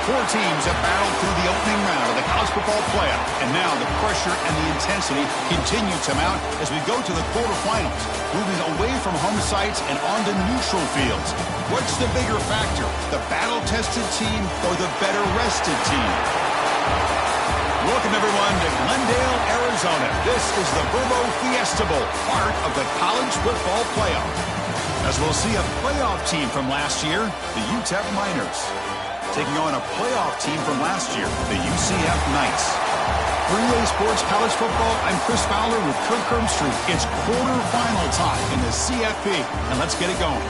Four teams have battled through the opening round of the college football playoff, and now the pressure and the intensity continue to mount as we go to the quarterfinals, moving away from home sites and onto neutral fields. What's the bigger factor, the battle-tested team or the better-rested team? Welcome, everyone, to Glendale, Arizona. This is the Verbo Fiesta Bowl, part of the college football playoff. As we'll see a playoff team from last year, the UTEP Miners, taking on a playoff team from last year, the UCF Knights. For EA Sports College Football, I'm Chris Fowler with Kirk Kermstreet. It's quarterfinal time in the CFP, and let's get it going.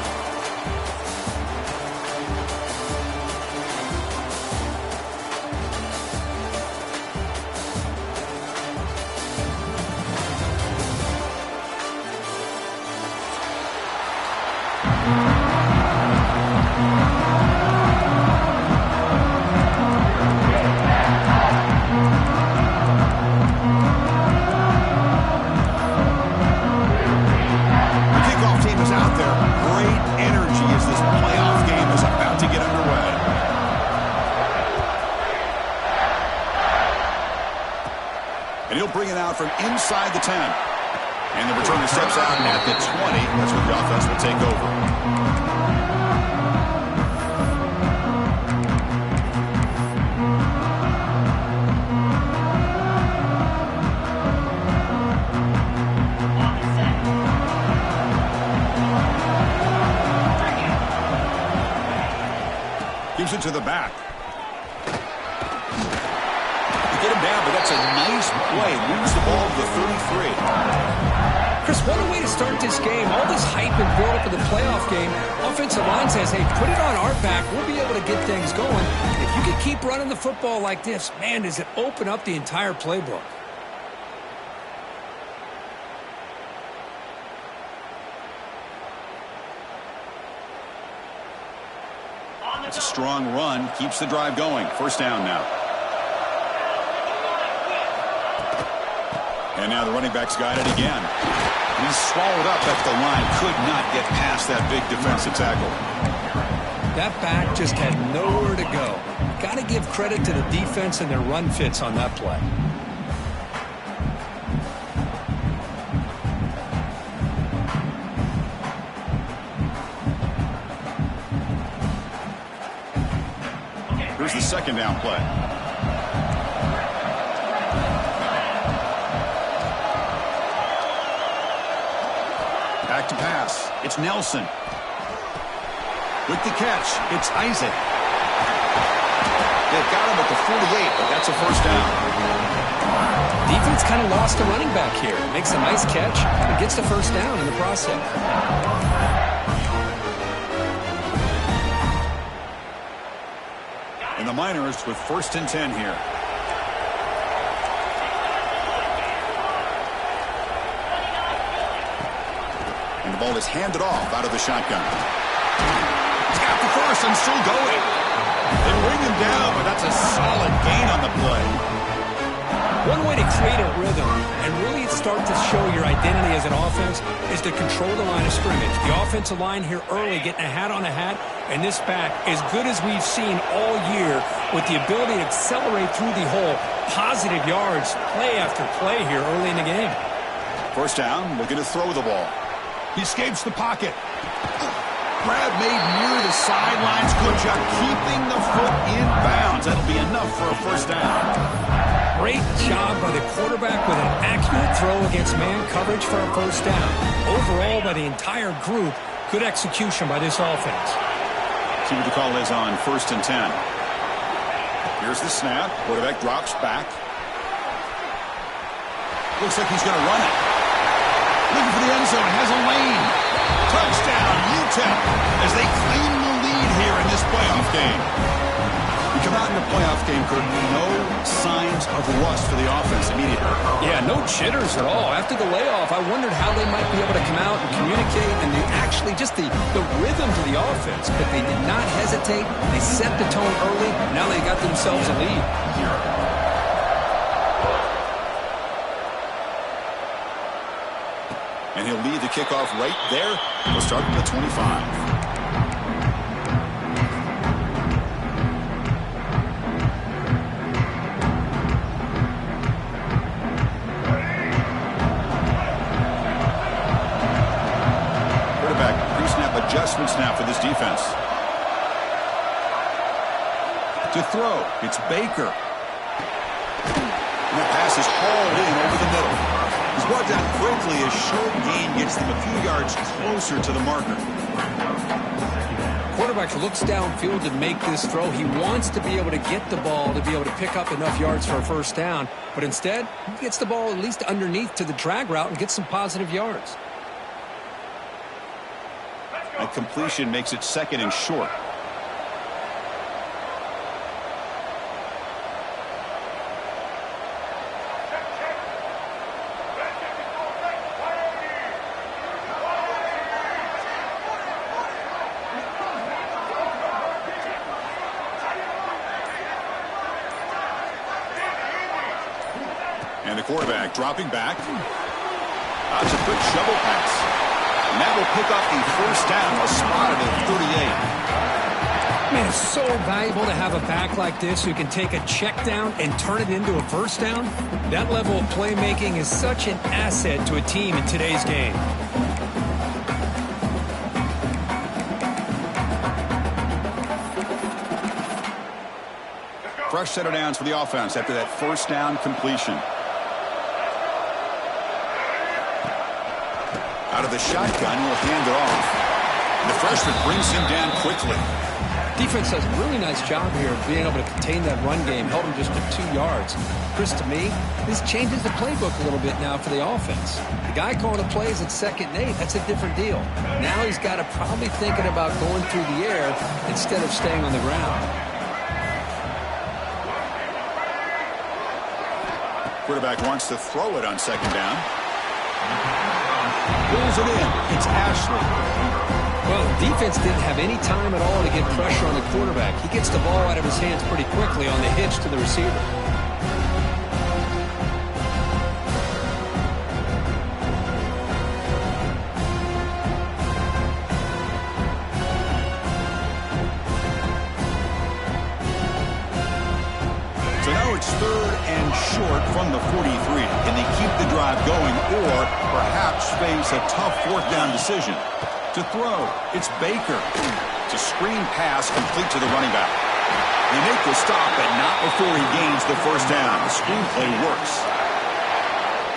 Bring it out from inside the 10. And the returner steps out at the 20. That's where the offense will take over. Gives it to the back. Get him down, but that's a nice play. Moves the ball to the 33. Chris, what a way to start this game. All this hype and build up for the playoff game. Offensive line says, hey, put it on our back. We'll be able to get things going. If you can keep running the football like this, man, does it open up the entire playbook. It's a strong run. Keeps the drive going. First down now. And now the running back's got it again. He's swallowed up at the line. Could not get past that big defensive tackle. That back just had nowhere to go. Got to give credit to the defense and their run fits on that play. Here's the second down play. Back to pass. It's Nelson. With the catch, it's Isaac. They've got him at the 48, but that's a first down. Defense kind of lost a running back here. Makes a nice catch and gets the first down in the process. And the Miners with first and 10 here. And the ball is handed off out of the shotgun. He's got the first and still going. They bring him down, but that's a solid gain on the play. One way to create a rhythm and really start to show your identity as an offense is to control the line of scrimmage. The offensive line here early getting a hat on a hat, and this back as good as we've seen all year with the ability to accelerate through the hole. Positive yards, play after play here early in the game. First down, looking to throw the ball. He escapes the pocket. Grab made near the sidelines. Good job keeping the foot in bounds. That'll be enough for a first down. Great job by the quarterback with an accurate throw against man coverage for a first down. Overall, by the entire group, good execution by this offense. See what the call is on first and 10. Here's the snap. Quarterback drops back. Looks like he's going to run it. Looking for the end zone. Has a lane. Touchdown, UTEP, as they claim the lead here in this playoff game. You come out in the playoff game, Kirk, no signs of rust for the offense immediately. Yeah, no jitters at all. After the layoff, I wondered how they might be able to come out and communicate and actually just the rhythm to the offense. But they did not hesitate. They set the tone early. Now they got themselves a lead. And he'll lead the kickoff right there. We'll start at the 25. throw. It's Baker. And that pass is hauled in over the middle. He's brought down quickly as short gain gets them a few yards closer to the marker. Quarterback looks downfield to make this throw. He wants to be able to get the ball to be able to pick up enough yards for a first down. But instead, he gets the ball at least underneath to the drag route and gets some positive yards. That completion makes it 2nd and short. And the quarterback dropping back. It's a quick shovel pass. And that will pick up the first down, a spot at the 38. Man, it's so valuable to have a back like this who can take a check down and turn it into a first down. That level of playmaking is such an asset to a team in today's game. Fresh set of downs for the offense after that first down completion. Out of the shotgun, will hand it off. The freshman brings him down quickly. Defense does a really nice job here of being able to contain that run game, held him just to 2 yards. Chris, to me, this changes the playbook a little bit now for the offense. The guy calling the plays at 2nd and 8, that's a different deal. Now he's got to probably thinking about going through the air instead of staying on the ground. Quarterback wants to throw it on 2nd down. Pulls it in. It's Ashley. Well, the defense didn't have any time at all to get pressure on the quarterback. He gets the ball out of his hands pretty quickly on the hitch to the receiver. So now it's 3rd and short from the 43. Can they keep the drive going or perhaps face a tough 4th down decision? To throw, it's Baker. It's a screen pass complete to the running back. They make the stop, but not before he gains the first down. The screenplay works.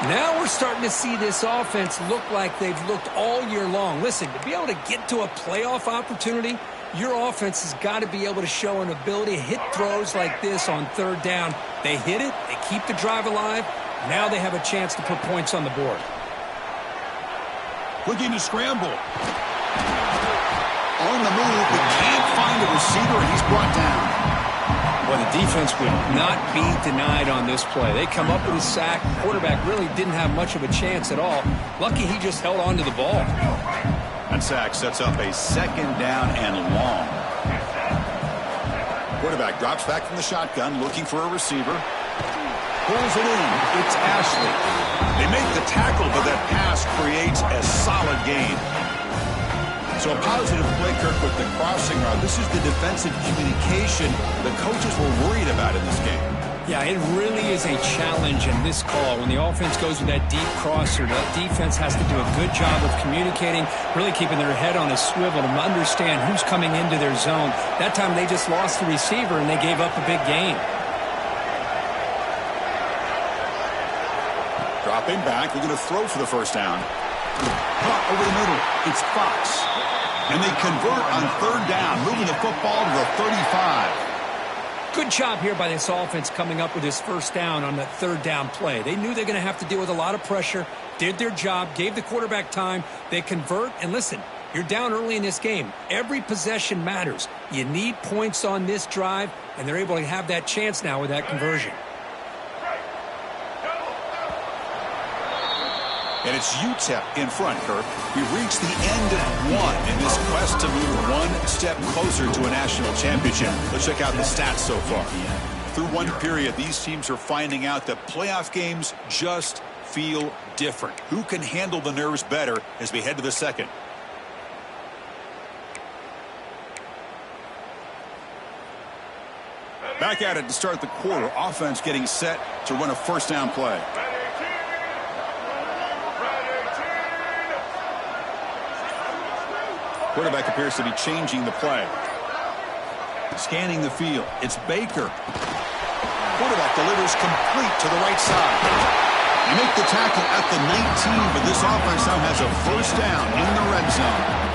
Now we're starting to see this offense look like they've looked all year long. Listen, to be able to get to a playoff opportunity, your offense has got to be able to show an ability to hit throws like this on 3rd down. They hit it, they keep the drive alive. Now they have a chance to put points on the board. Looking to scramble. On the move, but can't find a receiver, and he's brought down. Well, the defense would not be denied on this play. They come up with a sack. The quarterback really didn't have much of a chance at all. Lucky he just held on to the ball. That sack sets up a 2nd down and long. Quarterback drops back from the shotgun, looking for a receiver. Pulls it in. It's Ashley. They make the tackle, but that pass creates a solid gain. So a positive play, Kirk, with the crossing route. This is the defensive communication the coaches were worried about in this game. Yeah, it really is a challenge in this call. When the offense goes with that deep crosser, the defense has to do a good job of communicating, really keeping their head on a swivel to understand who's coming into their zone. That time they just lost the receiver and they gave up a big gain. Dropping back, they're going to throw for the first down. Caught over the middle. It's Fox. And they convert on 3rd down, moving the football to the 35. Good job here by this offense coming up with this first down on that 3rd down play. They knew they're going to have to deal with a lot of pressure, did their job, gave the quarterback time. They convert, and listen, you're down early in this game. Every possession matters. You need points on this drive, and they're able to have that chance now with that conversion. And it's UTEP in front, Kirk. We've reached the end of one in this quest to move one step closer to a national championship. Let's check out the stats so far. Through one period, these teams are finding out that playoff games just feel different. Who can handle the nerves better as we head to the second? Back at it to start the quarter. Offense getting set to run a first down play. Quarterback appears to be changing the play. Scanning the field. It's Baker. Quarterback delivers complete to the right side. You make the tackle at the 19, but this offense now has a first down in the red zone.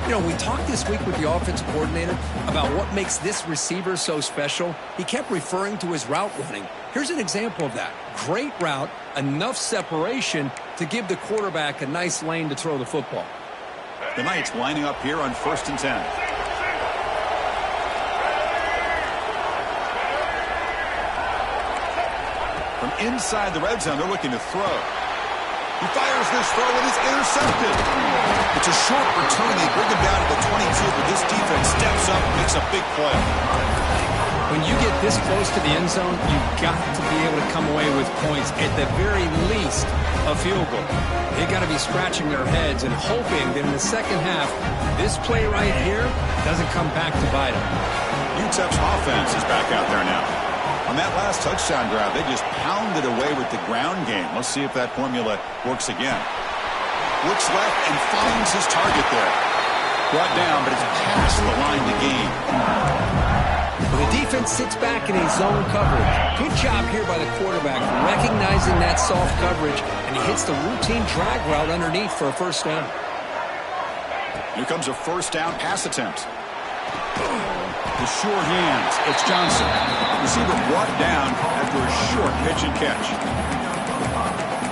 You know, we talked this week with the offensive coordinator about what makes this receiver so special. He kept referring to his route running. Here's an example of that. Great route, enough separation to give the quarterback a nice lane to throw the football. The Knights lining up here on 1st and 10. From inside the red zone, they're looking to throw. He fires this throw and it's intercepted. It's a short return. They bring him down to the 22, but this defense steps up and makes a big play. When you get this close to the end zone, you've got to be able to come away with points, at the very least, a field goal. They've got to be scratching their heads and hoping that in the second half, this play right here doesn't come back to bite them. UTEP's offense is back out there now. On that last touchdown drive, they just pounded away with the ground game. Let's see if that formula works again. Looks left and finds his target there. Brought down, but it's past the line to gain. The defense sits back in a zone coverage. Good job here by the quarterback, recognizing that soft coverage, and he hits the routine drag route underneath for a first down. Here comes a first down pass attempt. The sure hands. It's Johnson. Receiver brought down after a short pitch and catch.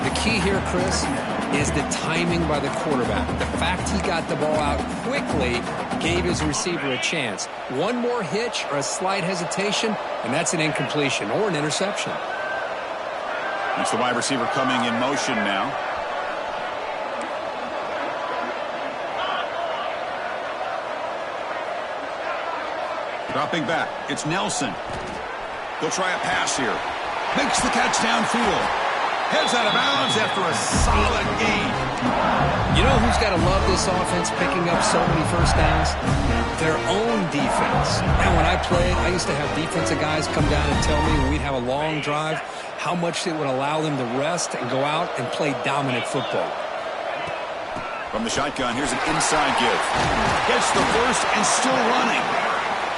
The key here, Chris, is the timing by the quarterback. The fact he got the ball out quickly gave his receiver a chance. One more hitch or a slight hesitation, and that's an incompletion or an interception. It's the wide receiver coming in motion now. Dropping back. It's Nelson. They'll try a pass here. Makes the catch downfield. Heads out of bounds after a solid gain. You know who's got to love this offense picking up so many first downs? Their own defense. And when I played, I used to have defensive guys come down and tell me when we'd have a long drive how much it would allow them to rest and go out and play dominant football. From the shotgun, here's an inside give. Gets the first and still running.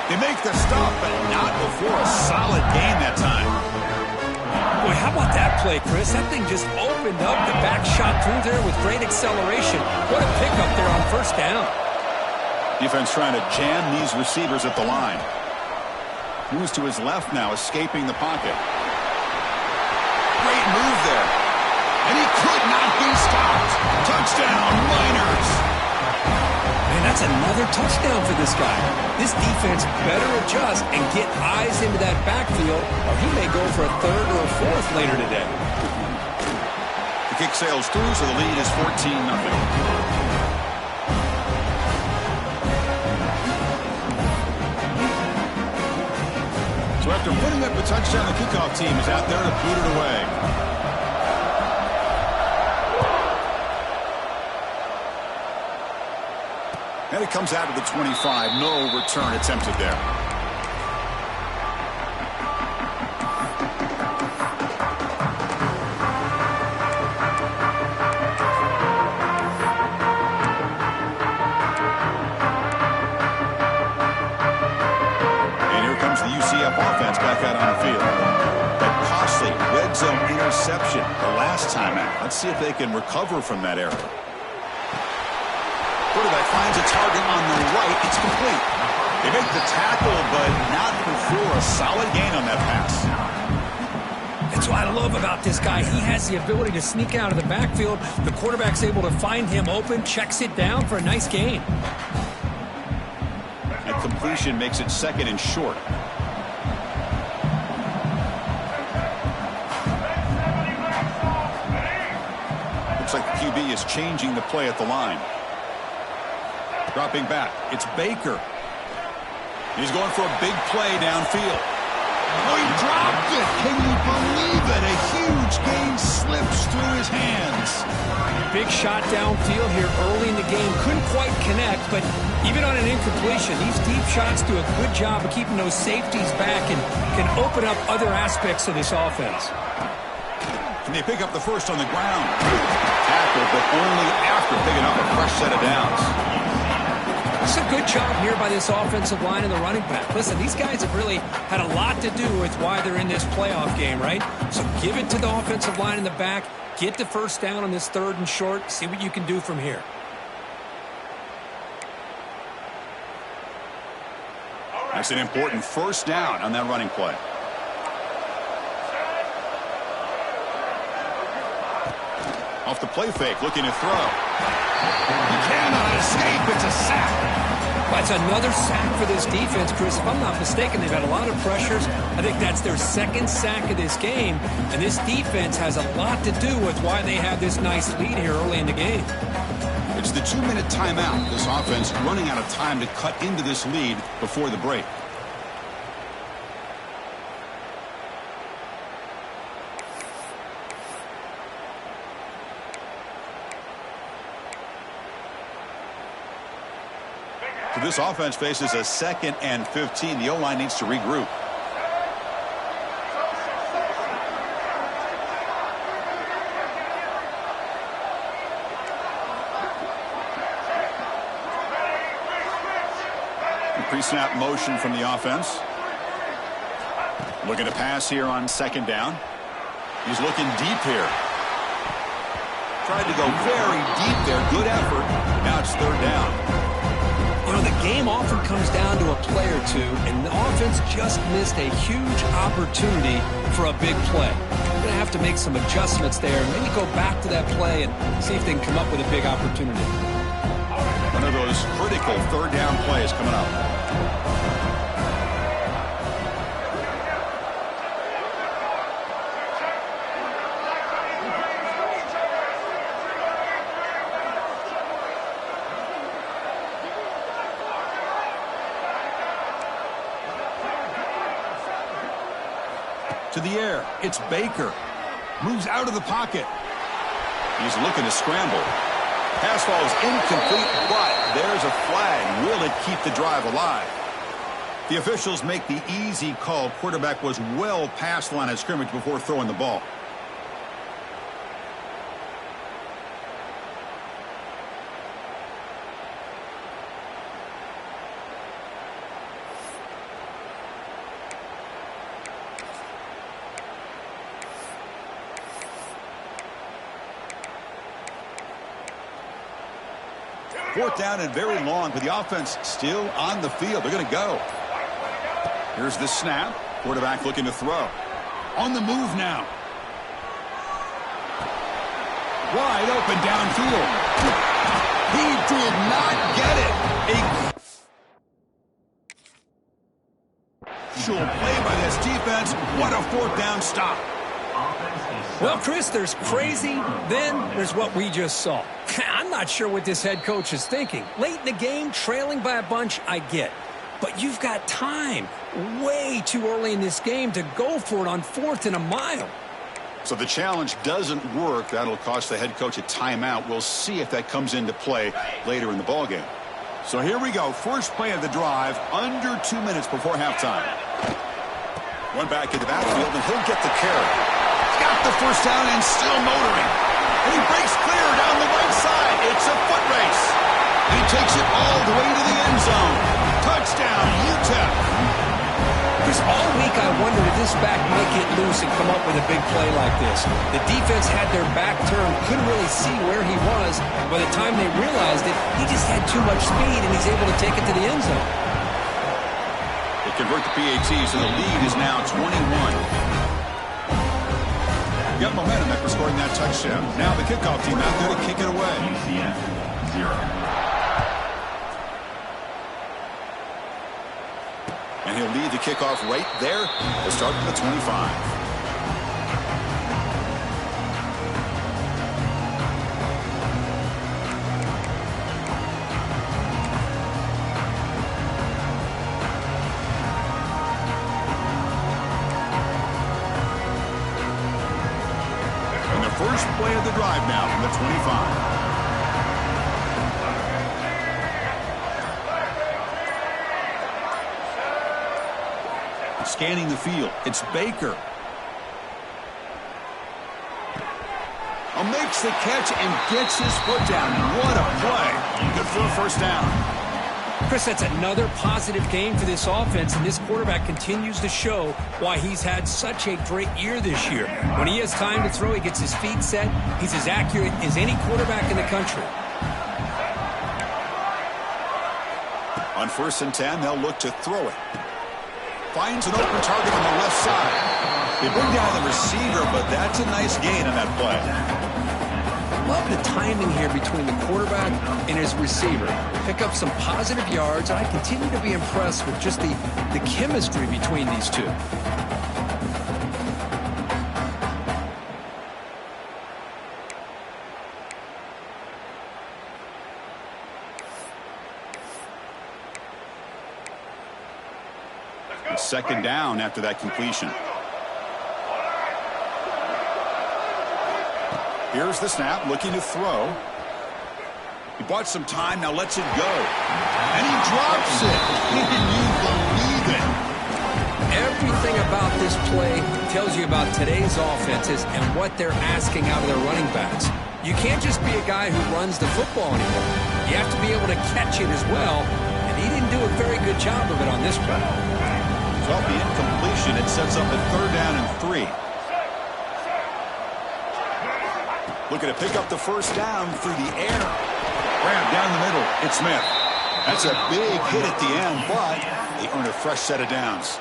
They make the stop, but not before a solid gain that time. Boy, how about that play, Chris? That thing just opened up. The back shot through there with great acceleration. What a pickup there on first down. Defense trying to jam these receivers at the line. Moves to his left now, escaping the pocket. Great move there. And he could not be stopped. Touchdown, Miners. Man, that's another touchdown for this guy. This defense better adjust and get eyes into that backfield, or he may go for a third or a fourth later today. The kick sails through, so the lead is 14-0. So after putting up a touchdown, the kickoff team is out there to boot it away. And it comes out to the 25. No return attempted there. And here comes the UCF offense back out on the field. That costly red zone interception the last time out. Let's see if they can recover from that error. Quarterback finds a target on the right. It's complete. They make the tackle, but not before a solid gain on that pass. That's what I love about this guy. He has the ability to sneak out of the backfield. The quarterback's able to find him open, checks it down for a nice gain. And completion makes it second and short. Looks like the QB is changing the play at the line. Dropping back. It's Baker. He's going for a big play downfield. Oh, he dropped it. Can you believe it? A huge gain slips through his hands. Big shot downfield here early in the game. Couldn't quite connect, but even on an incompletion, these deep shots do a good job of keeping those safeties back and can open up other aspects of this offense. Can they pick up the first on the ground? Tackle, but only after picking up a fresh set of downs. This is a good job here by this offensive line and the running back. Listen, these guys have really had a lot to do with why they're in this playoff game, right? So give it to the offensive line in the back. Get the first down on this 3rd and short. See what you can do from here. That's an important first down on that running play. Off the play fake, looking to throw. He cannot escape. It's a sack. That's another sack for this defense, Chris. If I'm not mistaken, they've had a lot of pressures. I think that's their 2nd sack of this game. And this defense has a lot to do with why they have this nice lead here early in the game. It's the 2-minute timeout. This offense running out of time to cut into this lead before the break. So this offense faces a 2nd and 15. The O-line needs to regroup. Pre-snap motion from the offense. Looking to pass here on 2nd down. He's looking deep here. Tried to go very deep there. Good effort. Now it's 3rd down. You know, the game often comes down to a play or two, and the offense just missed a huge opportunity for a big play. They're going to have to make some adjustments there, maybe go back to that play and see if they can come up with a big opportunity. One of those critical 3rd down plays coming up. To the air, it's Baker. Moves out of the pocket. He's looking to scramble. Pass ball is incomplete, but there's a flag. Will it keep the drive alive? The officials make the easy call. Quarterback was well past the line of scrimmage before throwing the ball. Fourth down and very long, but the offense still on the field. They're going to go. Here's the snap. Quarterback looking to throw. On the move now. Wide open downfield. He did not get it. Actual play by this defense. What a 4th down stop. Well, Chris, there's crazy, then there's what we just saw. I'm not sure what this head coach is thinking. Late in the game, trailing by a bunch, I get. But you've got time, way too early in this game, to go for it on 4th and a mile. So the challenge doesn't work. That'll cost the head coach a timeout. We'll see if that comes into play later in the ballgame. So here we go. First play of the drive, under 2 minutes before halftime. One back in the backfield, and he'll get the carry. Got the first down and still motoring. And he breaks clear down the right side. It's a foot race. He takes it all the way to the end zone. Touchdown, UTEP. Chris, all week I wondered if this back might get loose and come up with a big play like this. The defense had their back turned, couldn't really see where he was. By the time they realized it, he just had too much speed, and he's able to take it to the end zone. They convert the PATs, and the lead is now 21. Got momentum after scoring that touchdown. Now the kickoff team out there to kick it away. UCF 0. And he'll lead the kickoff right there to start at the 25. First play of the drive now from the 25. Scanning the field, it's Baker. Makes the catch and gets his foot down. What a play. Good for a first down. Chris, that's another positive game for this offense, and this quarterback continues to show why he's had such a great year this year. When he has time to throw, he gets his feet set. He's as accurate as any quarterback in the country. On 1st and 10, they'll look to throw it. Finds an open target on the left side. They bring down the receiver, but that's a nice gain on that play. Love the timing here between the quarterback and his receiver. Pick up some positive yards, and I continue to be impressed with just the chemistry between these two. It's 2nd down after that completion. Here's the snap, looking to throw. He bought some time, now lets it go. And he drops it. Can you believe it? Everything about this play tells you about today's offenses and what they're asking out of their running backs. You can't just be a guy who runs the football anymore. You have to be able to catch it as well, and he didn't do a very good job of it on this play. So the incompletion, it sets up a 3rd down and 3. Looking to pick up the 1st down through the air. Grab down the middle. It's Smith. That's a big hit at the end, but they earn a fresh set of downs.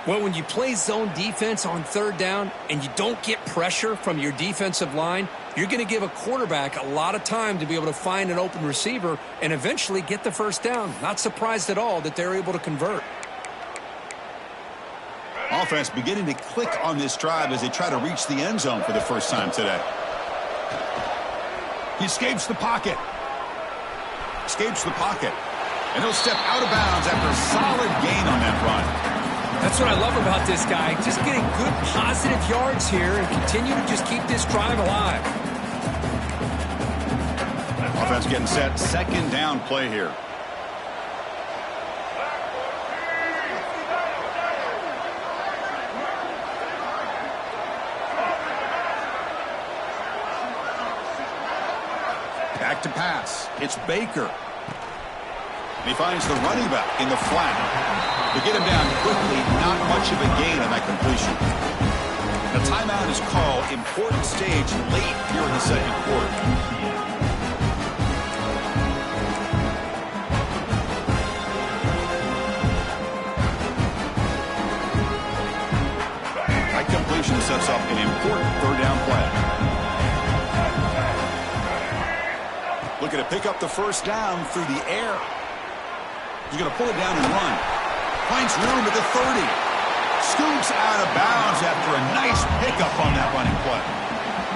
Well, when you play zone defense on 3rd down and you don't get pressure from your defensive line, you're going to give a quarterback a lot of time to be able to find an open receiver and eventually get the 1st down. Not surprised at all that they're able to convert. Offense beginning to click on this drive as they try to reach the end zone for the first time today. He escapes the pocket. And he'll step out of bounds after a solid gain on that run. That's what I love about this guy. Just getting good positive yards here and continue to just keep this drive alive. Offense getting set. 2nd down play here. Back to pass. It's Baker. And he finds the running back in the flat. To get him down quickly, not much of a gain on that completion. The timeout is called. Important stage late here in the 2nd quarter. That completion sets up an important 3rd down play. Looking to pick up the 1st down through the air. He's going to pull it down and run. Finds room at the 30. Scoots out of bounds after a nice pickup on that running play.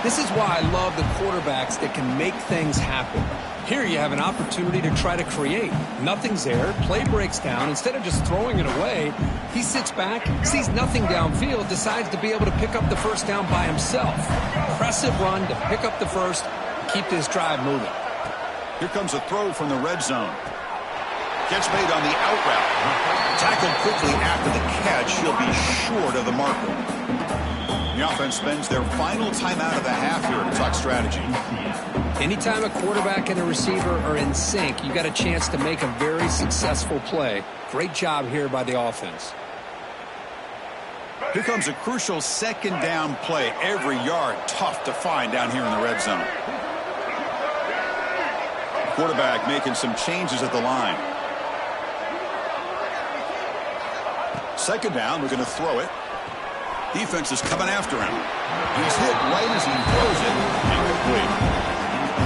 This is why I love the quarterbacks that can make things happen. Here you have an opportunity to try to create. Nothing's there. Play breaks down. Instead of just throwing it away, he sits back, sees nothing downfield, decides to be able to pick up the 1st down by himself. Impressive run to pick up the 1st, keep this drive moving. Here comes a throw from the red zone. Catch made on the out route. Tackled quickly after the catch. He'll be short of the marker. The offense spends their final timeout of the half here to talk strategy. Anytime a quarterback and a receiver are in sync, you got a chance to make a very successful play. Great job here by the offense. Here comes a crucial 2nd down play. Every yard tough to find down here in the red zone. Quarterback making some changes at the line. 2nd down, we're going to throw it. Defense is coming after him. He's hit right as he throws it. Incomplete.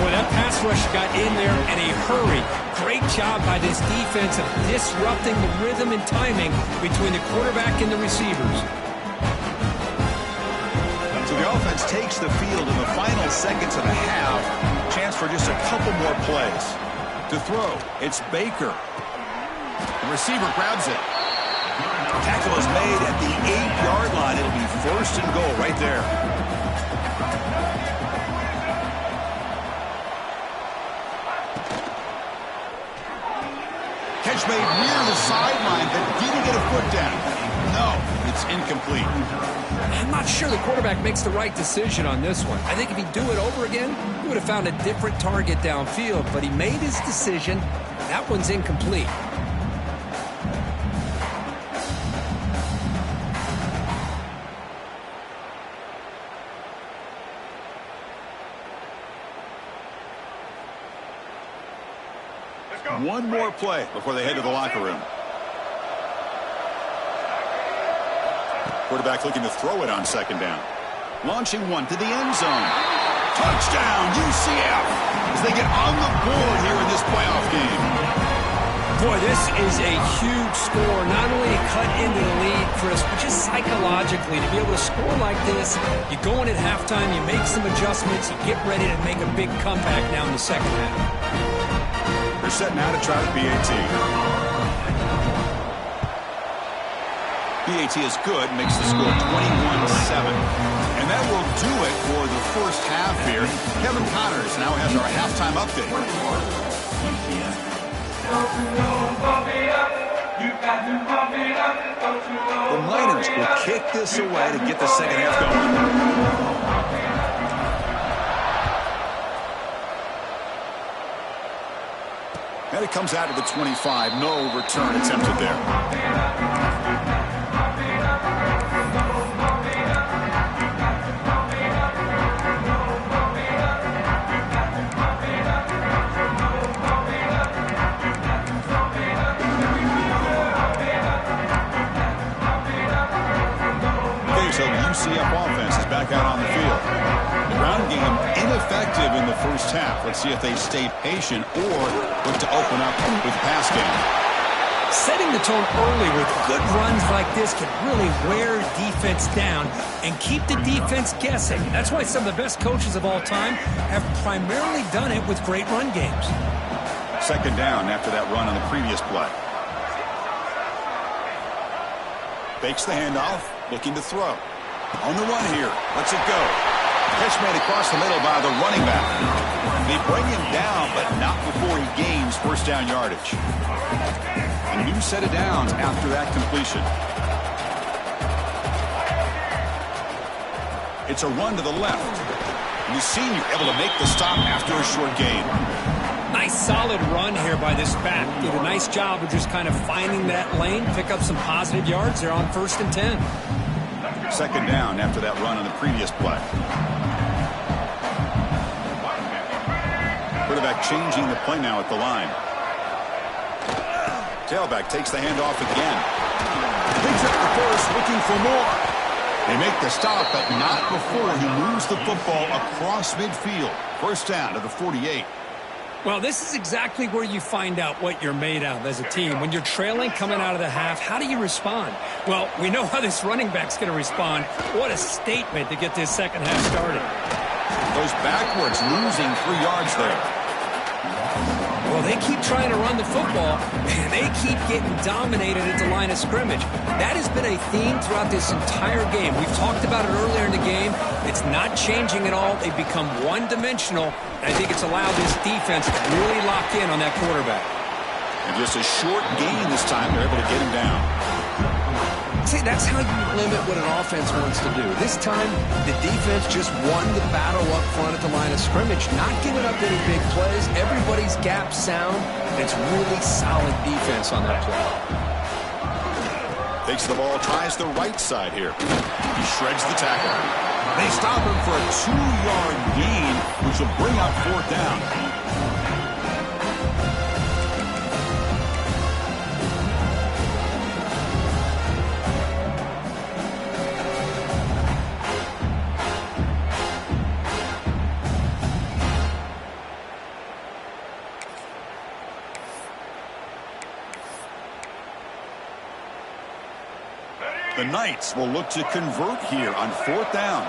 Boy, that pass rush got in there in a hurry. Great job by this defense of disrupting the rhythm and timing between the quarterback and the receivers. So the offense takes the field in the final seconds of the half. Chance for just a couple more plays. To throw, it's Baker. The receiver grabs it. Tackle is made at the 8-yard line. It'll be 1st and goal right there. Catch made near the sideline, but didn't get a foot down. No, it's incomplete. I'm not sure the quarterback makes the right decision on this one. I think if he'd do it over again, he would have found a different target downfield, but he made his decision, That one's incomplete. One more play before they head to the locker room. Quarterback looking to throw it on second down. Launching one to the end zone. Touchdown, UCF, as they get on the board here in this playoff game. Boy, this is a huge score. Not only to cut into the lead, Chris, but just psychologically to be able to score like this. You go in at halftime, you make some adjustments, you get ready to make a big comeback now in the second half. They're set now to try the PAT. PAT is good, makes the score 21-7. And that will do it for the first half here. Kevin Connors now has our halftime update. The Miners will kick this away to get the second half going. And it comes out to the 25. No return attempted there. So the UCF offense is back out on the field. The ground game ineffective in the first half. Let's see if they stay patient or look to open up with the pass game. Setting the tone early with good runs like this can really wear defense down and keep the defense guessing. That's why some of the best coaches of all time have primarily done it with great run games. Second down after that run on the previous play. Fakes the handoff, looking to throw. On the run here, lets it go. Catch made across the middle by the running back. They bring him down, but not before he gains first down yardage. A new set of downs after that completion. It's a run to the left. And the senior able to make the stop after a short gain. Nice solid run here by this back. Did a nice job of just kind of finding that lane, pick up some positive yards. They're on 1st and 10. Second down after that run on the previous play. Quarterback changing the play now at the line. Tailback takes the handoff again. Picks up the first, looking for more. They make the stop, but not before he moves the football across midfield. First down to the 48. Well, this is exactly where you find out what you're made of as a team. When you're trailing coming out of the half, how do you respond? Well, we know how this running back's going to respond. What a statement to get this second half started. Goes backwards, losing 3 yards there. Well, they keep trying to run the football, and they keep getting dominated at the line of scrimmage. That has been a theme throughout this entire game. We've talked about it earlier in the game. It's not changing at all. They've become one-dimensional, and I think it's allowed this defense to really lock in on that quarterback. And just a short gain this time. They're able to get him down. See, that's how you limit what an offense wants to do. This time, the defense just won the battle up front at the line of scrimmage, not giving up any big plays. Everybody's gap sound. It's really solid defense on that play. Takes the ball, tries the right side here. He shreds the tackle. They stop him for a 2-yard gain, which will bring up 4th down. The Knights will look to convert here on 4th down.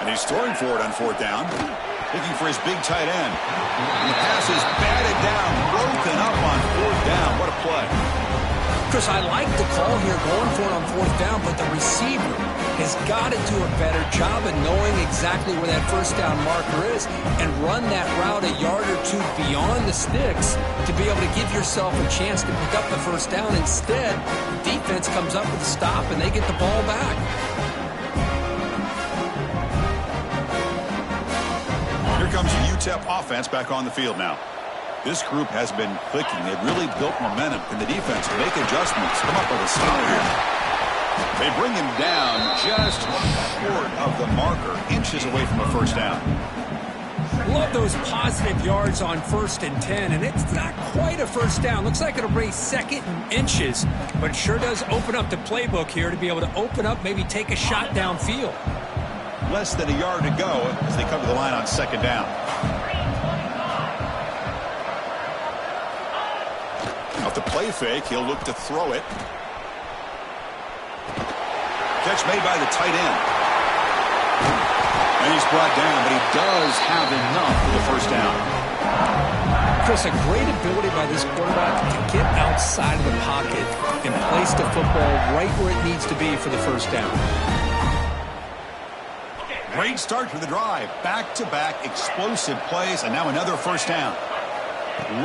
And he's throwing for it on 4th down. Looking for his big tight end. And the pass is batted down, broken up on 4th down. What a play. Chris, I like the call here going for it on 4th down, but the receiver has got to do a better job of knowing exactly where that first down marker is and run that route a yard or two beyond the sticks to be able to give yourself a chance to pick up the first down. Instead, the defense comes up with a stop and they get the ball back. UTEP offense back on the field now. This group has been clicking. They've really built momentum. Can the defense make adjustments? Come up with a stop here. They bring him down just short of the marker, inches away from a first down. Love those positive yards on 1st and 10, and it's not quite a first down. Looks like it'll bring 2nd and inches, but it sure does open up the playbook here to be able to open up, maybe take a shot downfield. Less than a yard to go as they come to the line on 2nd down. Off the play fake, he'll look to throw it. Catch made by the tight end. And he's brought down, but he does have enough for the first down. Chris, a great ability by this quarterback to get outside of the pocket and place the football right where it needs to be for the first down. Great start to the drive. Back-to-back explosive plays, and now another first down.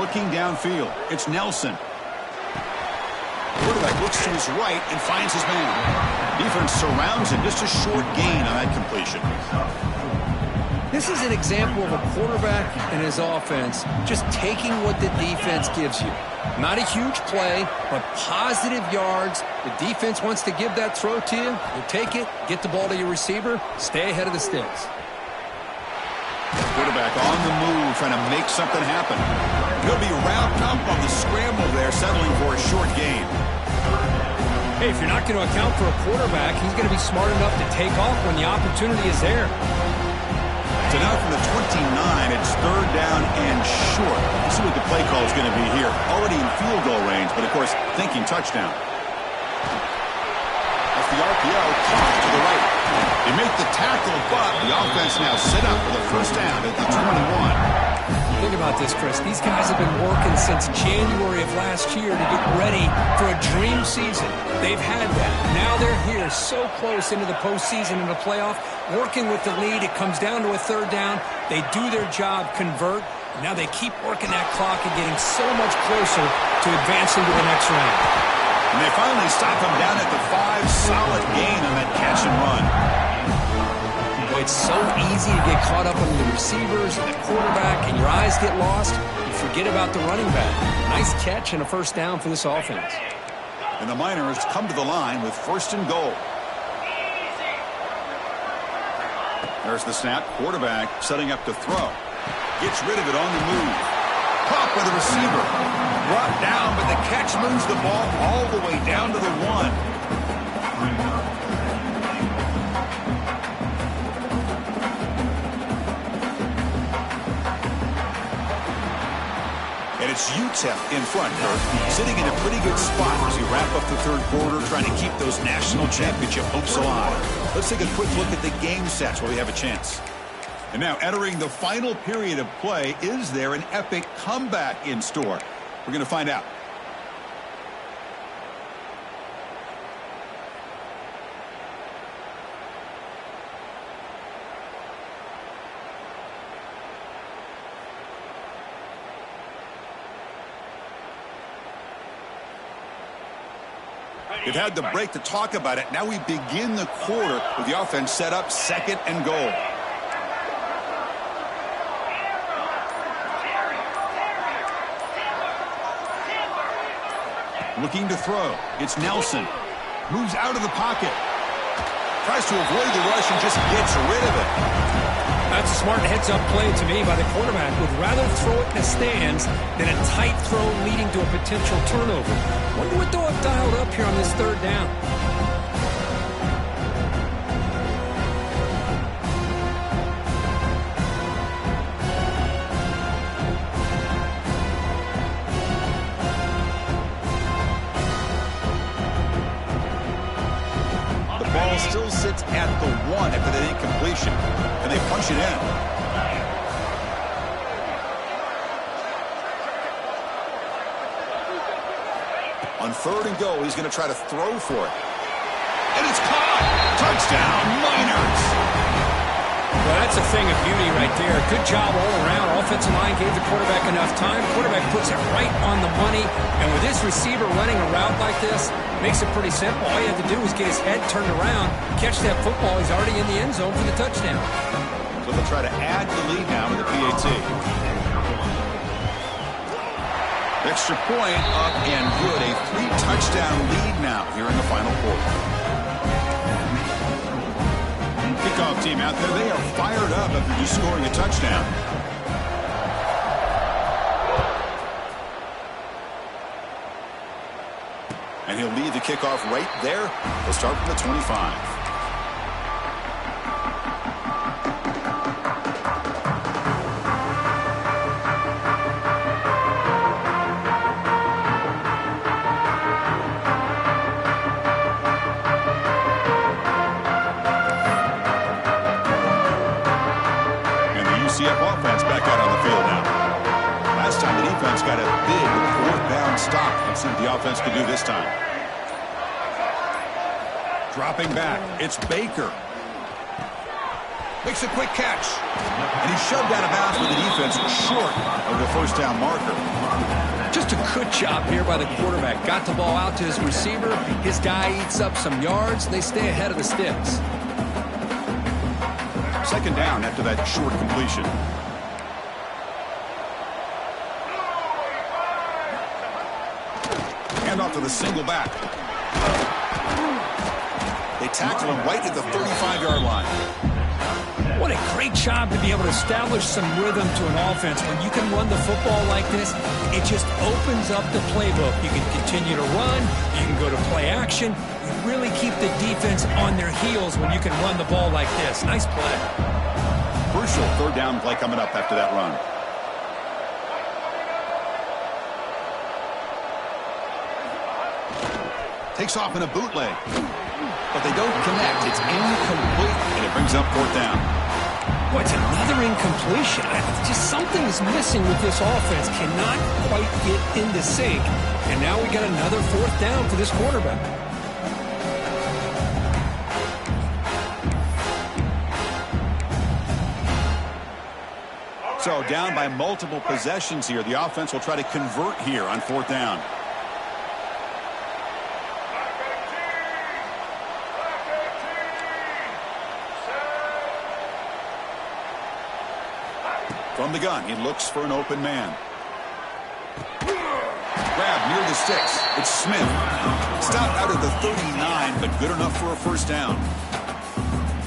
Looking downfield, it's Nelson. Quarterback looks to his right and finds his man. Defense surrounds him. Just a short gain on that completion. This is an example of a quarterback and his offense just taking what the defense gives you. Not a huge play, but positive yards. The defense wants to give that throw to you. You take it, get the ball to your receiver, stay ahead of the sticks. Quarterback on the move, trying to make something happen. He'll be wrapped up on the scramble there, settling for a short gain. Hey, if you're not going to account for a quarterback, he's going to be smart enough to take off when the opportunity is there. So now from the 29, it's 3rd down and short. Let's see what the play call is going to be here. Already in field goal range, but of course, thinking touchdown. Off the RPO, clock to the right. They make the tackle, but the offense now set up for the first down at the 21. Think about this, Chris. These guys have been working since January of last year to get ready for a dream season. They've had that. Now they're here so close into the postseason and the playoff, working with the lead. It comes down to a 3rd down. They do their job, convert. Now they keep working that clock and getting so much closer to advancing to the next round. And they finally stop him down at the 5. Solid gain on that catch and run. It's so easy to get caught up on the receivers and the quarterback, and your eyes get lost. You forget about the running back. Nice catch and a first down for this offense. And the Miners come to the line with 1st and goal. There's the snap. Quarterback setting up to throw. Gets rid of it on the move. Caught by the receiver. Brought down, but the catch moves the ball all the way down to the 1. And it's UTEP in front, Kurt, sitting in a pretty good spot as we wrap up the 3rd quarter, trying to keep those national championship hopes alive. Let's take a quick look at the game stats while we have a chance. And now entering the final period of play, is there an epic comeback in store? We're going to find out. They've had the break to talk about it. Now we begin the quarter with the offense set up 2nd and goal. Looking to throw. It's Nelson. Moves out of the pocket. Tries to avoid the rush and just gets rid of it. That's a smart heads-up play to me by the quarterback. Would rather throw it in the stands than a tight throw leading to a potential turnover. Wonder what they'll have dialed up here on this 3rd down. The ball still sits at the 1 after that incompletion. And they punch it in. On 3rd and goal, he's going to try to throw for it. And it's caught! Touchdown, Miners! Well, that's a thing of beauty right there. Good job all around. Offensive line gave the quarterback enough time. Quarterback puts it right on the money. And with this receiver running a route like this, makes it pretty simple. All you have to do is get his head turned around, catch that football. He's already in the end zone for the touchdown. So they'll try to add to the lead now with the PAT. Extra point up and good. A 3-touchdown lead now here in the final quarter. Kickoff team out there. They are fired up after just scoring a touchdown. And he'll lead the kickoff right there. They'll start from the 25. UCF offense back out on the field now. Last time the defense got a big 4th down stop. Let's see what the offense can do this time. Dropping back. It's Baker. Makes a quick catch. And he's shoved out of bounds with the defense short of the 1st down marker. Just a good job here by the quarterback. Got the ball out to his receiver. His guy eats up some yards. They stay ahead of the sticks. 2nd down after that short completion. Hand off to the single back. They tackle him right at the 35-yard line. What a great job to be able to establish some rhythm to an offense. When you can run the football like this, it just opens up the playbook. You can continue to run. You can go to play action. You really keep the defense on their heels when you can run the ball like this. Nice play. Crucial 3rd down play coming up after that run. Takes off in a bootleg. But they don't connect. It's incomplete. And it brings up 4th down. Boy, it's another incompletion. Just something is missing with this offense. Cannot quite get into sync. And now we got another 4th down for this quarterback. So down by multiple possessions here. The offense will try to convert here on 4th down. From the gun, he looks for an open man. Grab near the sticks. It's Smith. Stop out of the 39, but good enough for a 1st down.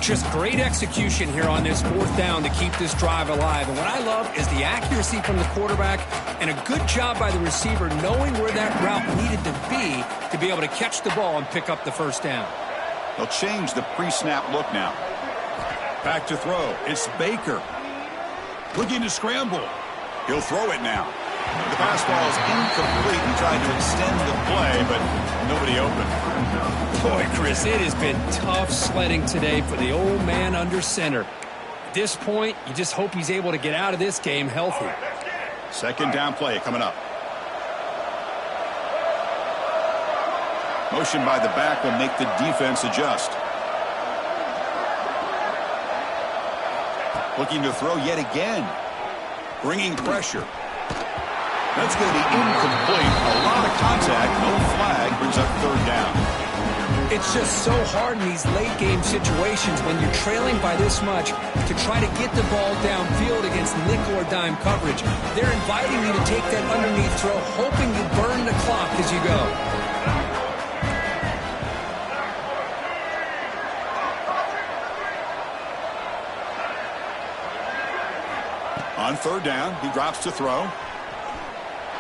Just great execution here on this 4th down to keep this drive alive. And what I love is the accuracy from the quarterback and a good job by the receiver knowing where that route needed to be able to catch the ball and pick up the 1st down. They'll change the pre-snap look now. Back to throw. It's Baker. Looking to scramble. He'll throw it now. The pass ball is incomplete. He tried to extend the play, but nobody open. Boy, Chris, it has been tough sledding today for the old man under center. At this point, you just hope he's able to get out of this game healthy. 2nd down play coming up. Motion by the back will make the defense adjust. Looking to throw yet again. Bringing pressure. That's going to be incomplete. A lot of contact. No flag. Brings up 3rd down. It's just so hard in these late game situations when you're trailing by this much to try to get the ball downfield against nickel or dime coverage. They're inviting you to take that underneath throw, hoping you burn the clock as you go. On 3rd down, he drops to throw.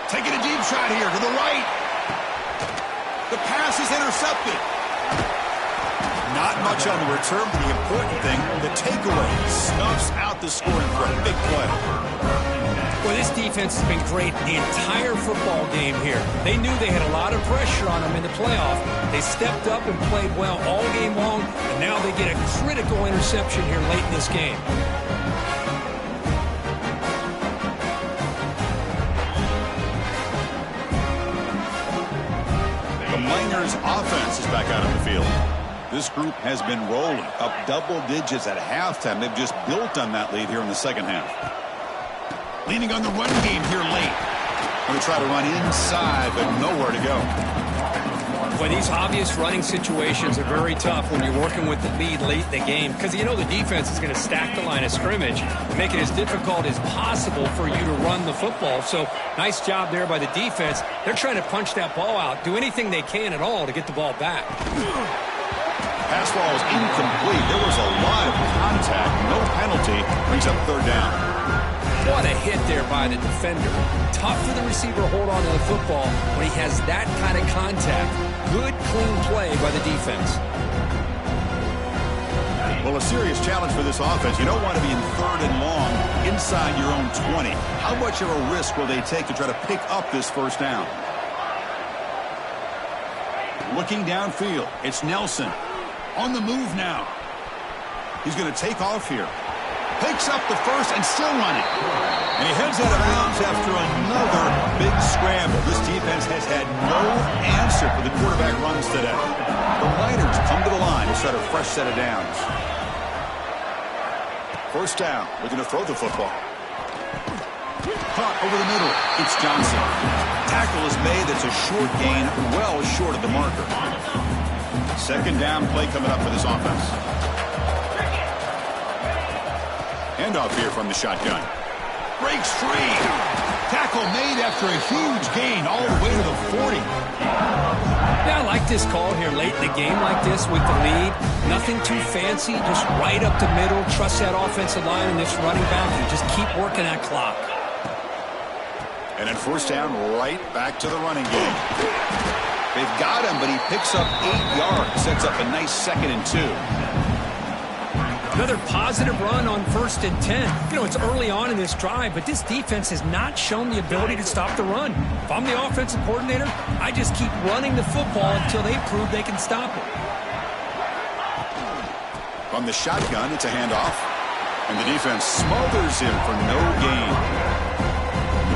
Taking a deep shot here to the right. The pass is intercepted. Not much on the return, but the important thing, the takeaway, snuffs out the scoring threat. Big play. Well, this defense has been great the entire football game here. They knew they had a lot of pressure on them in the playoff. They stepped up and played well all game long, and now they get a critical interception here late in this game. The Miners offense is back out on the field. This group has been rolling up double digits at halftime. They've just built on that lead here in the 2nd half. Leaning on the run game here late. Going to try to run inside, but nowhere to go. Well, these obvious running situations are very tough when you're working with the lead late in the game because you know the defense is going to stack the line of scrimmage and make it as difficult as possible for you to run the football. So nice job there by the defense. They're trying to punch that ball out, do anything they can at all to get the ball back. Pass ball is incomplete. There was a lot of contact. No penalty. Brings up third down. What a hit there by the defender. Tough for the receiver to hold on to the football when he has that kind of contact. Good, clean play by the defense. Well, a serious challenge for this offense. You don't want to be in third and long inside your own 20. How much of a risk will they take to try to pick up this first down? Looking downfield, it's Nelson. On the move now. He's going to take off here. Picks up the first and still running. And he heads out of bounds after another big scramble. This defense has had no answer for the quarterback runs today. The Niners come to the line to start a fresh set of downs. First down, looking to throw the football. Caught over the middle. It's Johnson. Tackle is made. That's a short gain, well short of the marker. Second down play coming up for this offense. Handoff here from the shotgun. Breaks free. Tackle made after a huge gain all the way to the 40. Yeah, I like this call here late in the game like this with the lead. Nothing too fancy, just right up the middle. Trust that offensive line and this running back and just keep working that clock. And then first down, right back to the running game. They've got him, but he picks up 8 yards. Sets up a nice 2nd and 2. Another positive run on 1st and 10. You know, it's early on in this drive, but this defense has not shown the ability to stop the run. If I'm the offensive coordinator, I just keep running the football until they prove they can stop it. From the shotgun, it's a handoff. And the defense smothers him for no gain.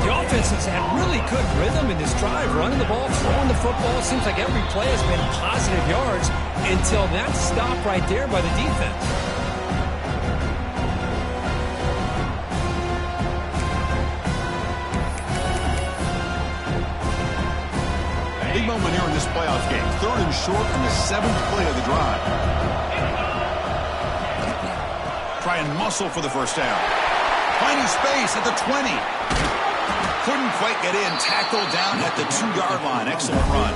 The offense has had really good rhythm in this drive, running the ball, throwing the football. Seems like every play has been positive yards until that stop right there by the defense. Big moment here in this playoff game. 3rd and short on the 7th play of the drive. Try and muscle for the first down. Finding space at the 20. Couldn't quite get in. Tackled down at the 2-yard line. Excellent run.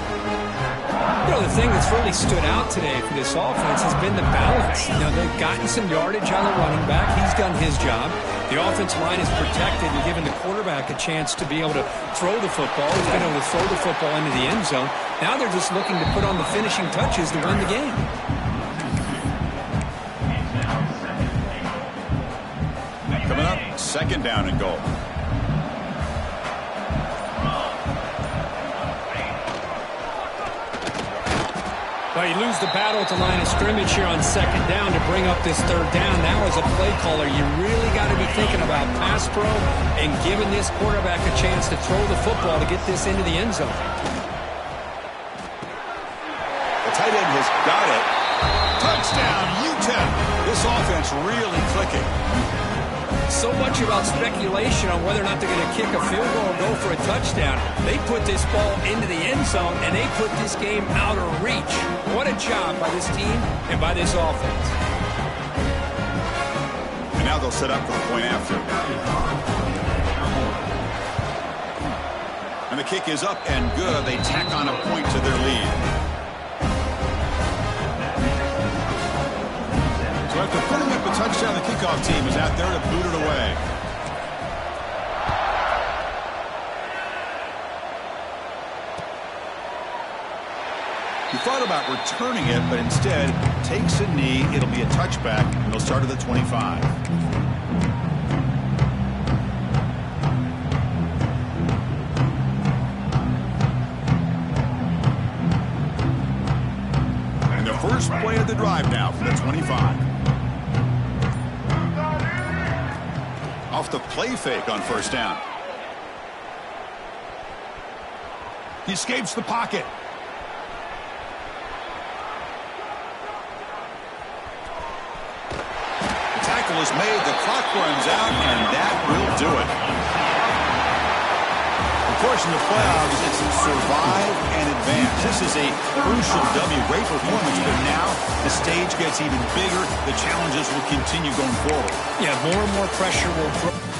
You know, the thing that's really stood out today for this offense has been the balance. You know, they've gotten some yardage on the running back. He's done his job. The offensive line is protected and given the quarterback a chance to be able to throw the football. He's been able to throw the football into the end zone. Now they're just looking to put on the finishing touches to win the game. Coming up, 2nd down and goal. Well, you lose the battle at the line of scrimmage here on 2nd down to bring up this 3rd down. Now as a play caller, you really got to be thinking about pass pro and giving this quarterback a chance to throw the football to get this into the end zone. The tight end has got it. Touchdown, UTEP. This offense really clicking. So much about speculation on whether or not they're going to kick a field goal or go for a touchdown. They put this ball into the end zone, and they put this game out of reach. What a job by this team and by this offense. And now they'll set up for the point after. And the kick is up and good. They tack on a point to their lead. So after putting up a touchdown, the kickoff team is out there to boot it away. He thought about returning it, but instead takes a knee. It'll be a touchback, and they'll start at the 25. And the first play of the drive now from the 25. Off the play fake on first down. He escapes the pocket. The tackle is made. The clock runs out, and that will do it. Of course, in the playoffs, it's survive and advance. This is a crucial W. Great performance, but now the stage gets even bigger. The challenges will continue going forward. Yeah, more and more pressure will grow.